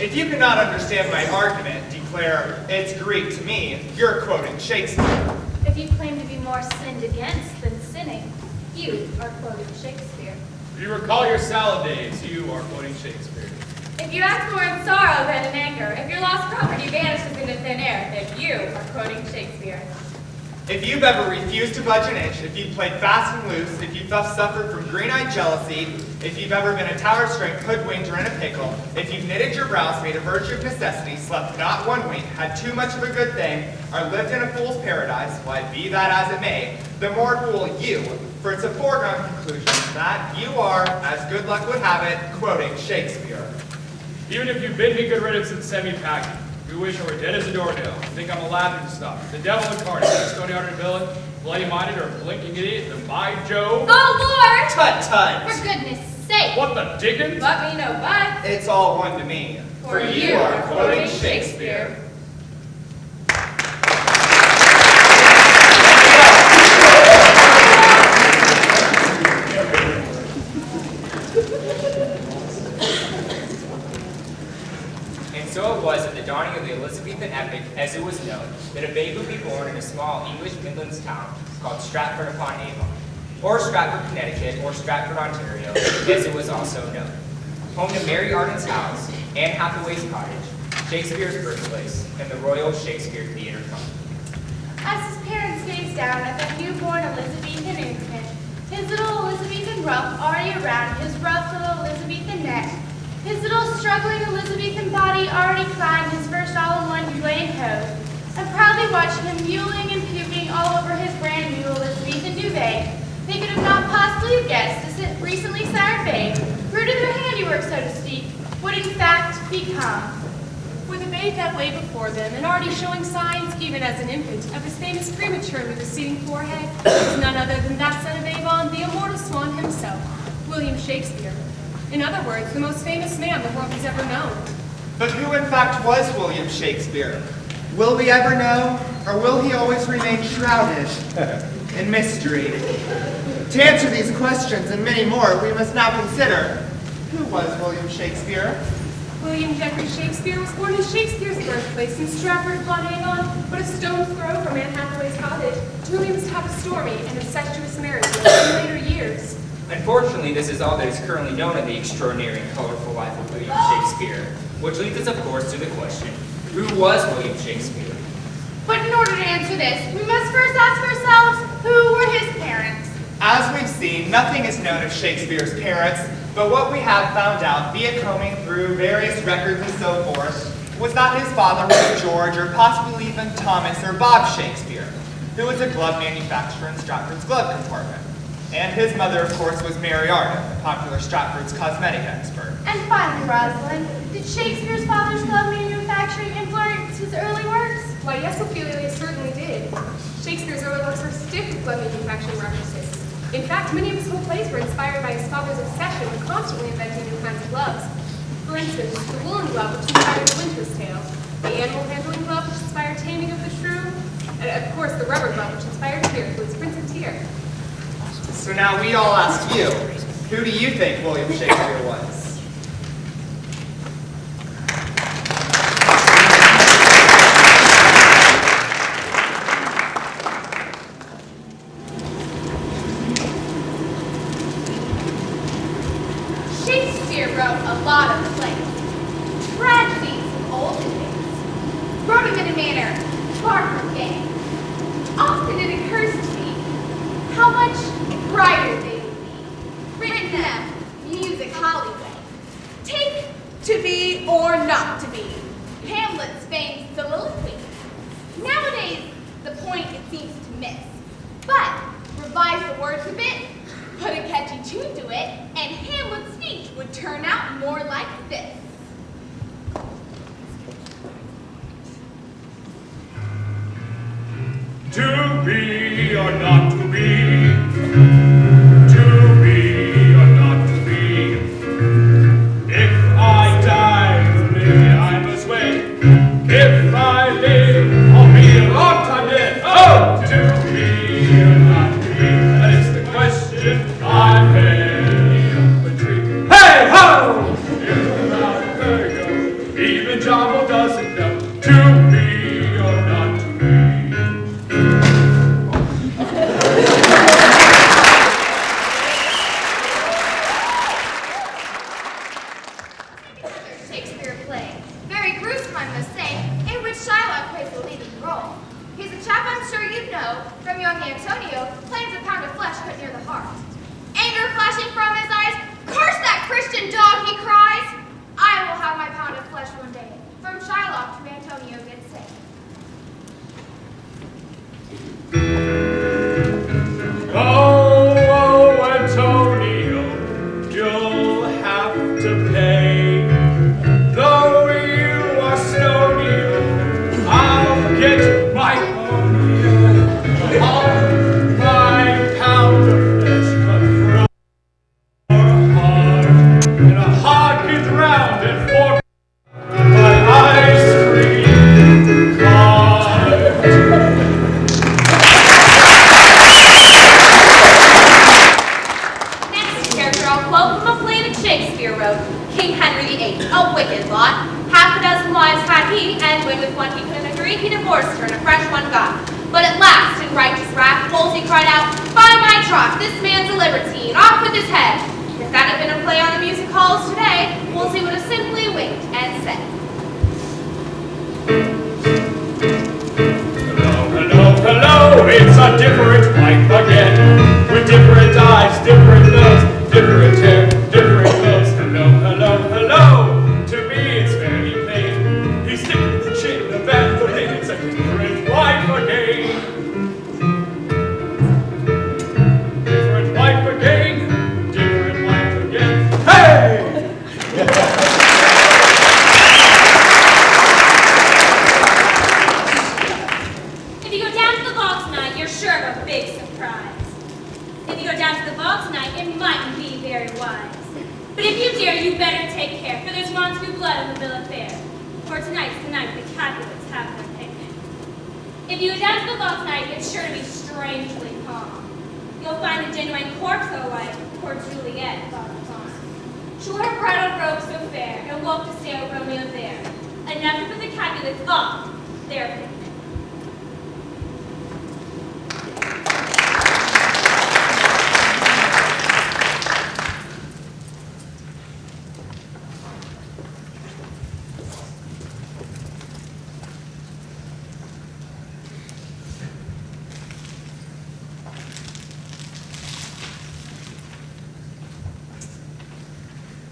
If you cannot understand my argument, declare it's Greek to me, you're quoting Shakespeare. If you claim to be more sinned against than sinning, you are quoting Shakespeare. If you recall your salad days, you are quoting Shakespeare. If you act more in sorrow than in anger, if your lost property vanishes into thin air, then you are quoting Shakespeare. If you've ever refused to budge an inch, if you've played fast and loose, if you've thus suffered from green-eyed jealousy, if you've ever been a tower-strength hoodwinked or in a pickle, if you've knitted your brows, made a virtue of necessity, slept not one wink, had too much of a good thing, or lived in a fool's paradise, why, be that as it may, the more fool you, for it's a foregone conclusion that you are, as good luck would have it, quoting Shakespeare. Even if you bid me good riddance and send me packing, you wish I were dead as a doornail, think I'm a laughing stock, the devil incarnate, a stony-hearted villain, bloody-minded, or a blinking idiot, then by Jove. Oh, Lord! Tut tut! For goodness sake! What the dickens? Let me know, but It's all one to me. for you are quoting Shakespeare. So it was at the dawning of the Elizabethan epoch, as it was known, that a babe would be born in a small English Midlands town called Stratford-upon-Avon, or Stratford, Connecticut, or Stratford, Ontario, as it was also known. Home to Mary Arden's house, Anne Hathaway's cottage, Shakespeare's birthplace, and the Royal Shakespeare Theatre Company. As his parents gazed down at the newborn Elizabethan infant, his little Elizabethan ruff already around his rough little Elizabethan neck, his little struggling Elizabethan body already climbed his first all-in-one duet hose, and proudly watching him mewling and puking all over his brand new Elizabethan duvet, they could have not possibly have guessed this recently sired babe, grew to their handiwork, so to speak, would in fact become. With a babe that lay before them, and already showing signs, even as an infant, of his famous premature with receding forehead, was none other than that son of Avon, the immortal swan himself, William Shakespeare. In other words, the most famous man the world has ever known. But who in fact was William Shakespeare? Will we ever know, or will he always remain shrouded in mystery? To answer these questions and many more, we must now consider, who was William Shakespeare? William Geoffrey Shakespeare was born in Shakespeare's birthplace in Stratford-upon-Avon, but a stone's throw from Anne Hathaway's cottage, to whom he was to have a stormy and incestuous marriage in later years. Unfortunately, this is all that is currently known of the extraordinary and colorful life of William Shakespeare, which leads us, of course, to the question, who was William Shakespeare? But in order to answer this, we must first ask ourselves, who were his parents? As we've seen, nothing is known of Shakespeare's parents, but what we have found out, via combing through various records and so forth, was that his father was George, or possibly even Thomas or Bob Shakespeare, who was a glove manufacturer in Stratford's glove compartment. And his mother, of course, was Mary Arden, the popular Stratford's cosmetic expert. And finally, Rosalind, did Shakespeare's father's glove manufacturing influence his early works? Why, yes, Ophelia, they certainly did. Shakespeare's early works were stiff with glove manufacturing references. In fact, many of his whole plays were inspired by his father's obsession with constantly inventing new kinds of gloves. For instance, the woolen glove, which inspired The Winter's Tale, the animal handling glove, which inspired Taming of the Shrew, and of course the rubber glove, which inspired Tyr to its Prince of Tyr. So now we all ask you, who do you think William Shakespeare was? Shakespeare wrote a lot of plays, tragedies of olden days, wrote them in a manner far from gay. Often it occurs to me how much brighter they would be, written them music Hollywood. Take To Be or Not to Be, Hamlet's famed soliloquy. Nowadays, the point it seems to miss, but revise the words a bit, put a catchy tune to it, and Hamlet's speech would turn out more like this. To be or not to be, to be or not to be. If I die, maybe I must wait. If I live, I'll be a long time dead. Oh, to be or not to be, that is the question I pay. Hey ho! There you go. Be Listen, dog, he cries. I will have my pound of flesh one day. From Shylock to Antonio did say. Oh, Antonio, you'll have to pay. Though you are stony, I'll get my pony. All my pound of flesh, but from your heart, and a heart gets round and fork my ice cream cart. Next character I'll quote from a play that Shakespeare wrote, King Henry VIII, a wicked lot. Half a dozen wives had he, and when with one he couldn't agree, he divorced her and a fresh one got. But at last, in righteous wrath, Wolsey cried out, by my troth, this man's a libertine, off with his head. If that had been a play on the music halls today, Wolsey would have simply winked and said, Hello, it's a different wife again. With different eyes, different nose, different hair, different clothes. Hello. To me it's very plain. He's sticking the chin, the bandolin. It's a different wife again. Different wife again. Different wife again. Hey! if you go down to the ball tonight, you're sure of a big surprise. If you go down to the ball tonight, it mightn't be very wise. But if you dare, you better take care, for there's Montague blood in the bill of fare. For tonight's the night the Capulets have their picnic. If you go down to the ball tonight, it's sure to be strangely calm. You'll find the genuine corpse, though, like poor Juliet thought upon. She wore her bridal robe so fair, and woke to sail Romeo there. Enough to put the Capulets off their picnic.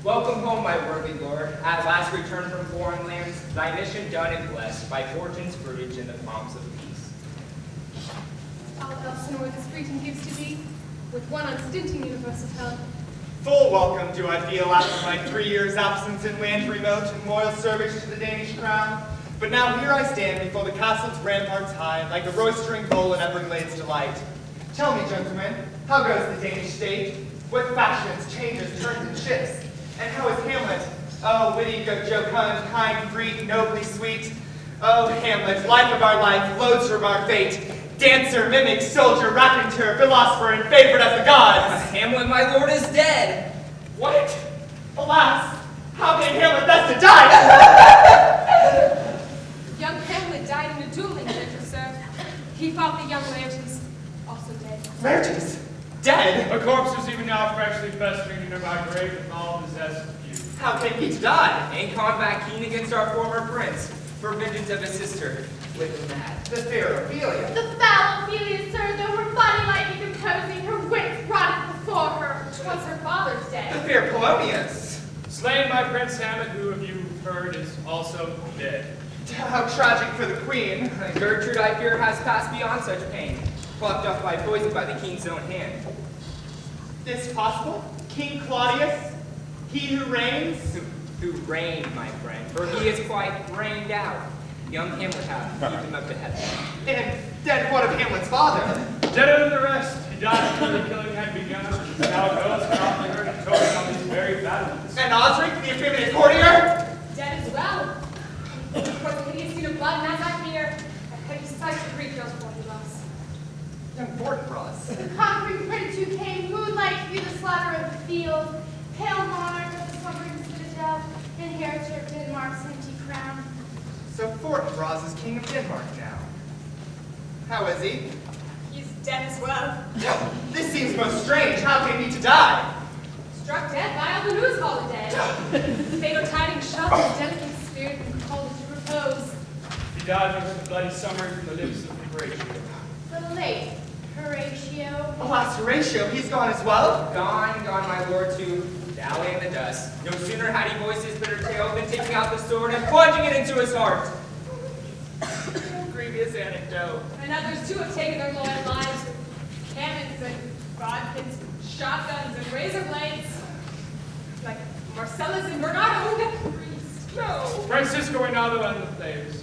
Welcome home, my worthy lord. At last returned from foreign lands, thy mission done and blessed by fortune's fruitage and the promise of peace. All else nor this greeting gives to thee, with one unstinting universe of help. Full welcome do I feel after my 3 years' absence in land remote and loyal service to the Danish crown. But now here I stand before the castle's ramparts high, like a roistering bull in every lade's delight. Tell me, gentlemen, how goes the Danish state? What fashions, changes, turns, and shifts? And how is Hamlet? Oh, witty, jocund, kind, free, nobly sweet. Oh, Hamlet, life of our life, loadsome of our fate. Dancer, mimic, soldier, raconteur, philosopher, and favorite of the gods. Hamlet, my lord, is dead. What? Alas, how came Hamlet thus to die? Young Hamlet died in a dueling, gentle sir. He fought the young Laertes, also dead. Laertes? Dead? A corpse is even now freshly festering in my grave with all the zest of youth. How came he to die? In combat keen against our former prince, for vengeance of his sister, with the mad. The fair Ophelia. The foul Ophelia, sir, though her body might be composing, her wits rotted before her. 'Twas her father's The day. fair Polonius. Slain by Prince Hamlet, who of you heard is also dead. How tragic for the queen. Gertrude, I fear, has passed beyond such pain, plucked off by poison by the king's own hand. This possible? King Claudius? He who reigns? Who reigned, my friend, for he is quite reigned out. Young Hamlet hath heaved him up to heaven. And then what of Hamlet's father? Deader than the rest, he died before the killing had begun. Now ghosts are often heard and told on these very battlements. And Osric, the effeminate courtier? Dead as well. Of course, the hideous scene of blood, and as I fear, a heavy sight to grief goes for the loss. Young Fortinbras. The conquering prince who came, moonlight through the slaughter of the field, pale monarch of the slumbering citadel, inheritor of Denmark's empty crown. So Fortinbras is king of Denmark now. How is he? He's dead as well. This seems most strange. How came he to die? Struck dead by all the news holiday. The fatal tidings shocked his delicate spirit and called it to repose. He died with the bloody summary from the lips of Horatio. The late Horatio. Alas, Horatio, he's gone as well? Gone, my lord, to dally in the dust. us. No sooner had he voiced his bitter tale than taking out the sword and plunging it into his heart. Grievous anecdote. And others too have taken their loyal lives with cannons and bodkins, shotguns and razor blades. Like Marcellus and Bernardo, the priest. No. Francisco Reynaldo and the flames.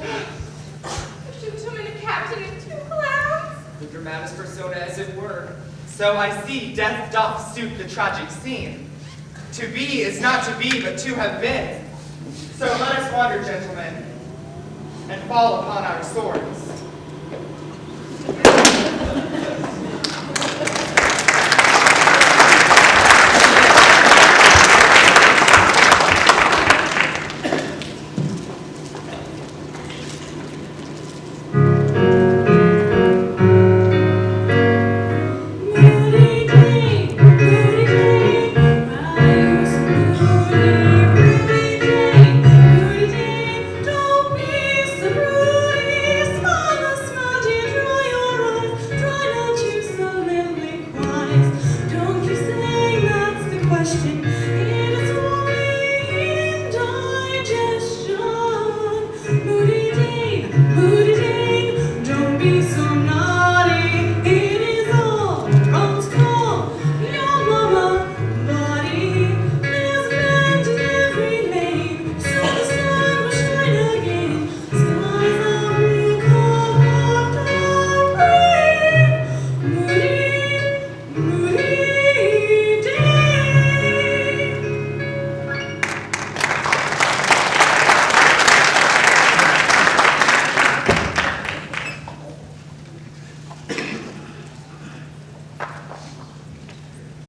Shoot him in a captain and 2 clowns. The dramatis persona, as it were. So I see death doth suit the tragic scene. To be is not to be, but to have been. So let us wander, gentlemen, and fall upon our swords. Don't keep saying that's the question.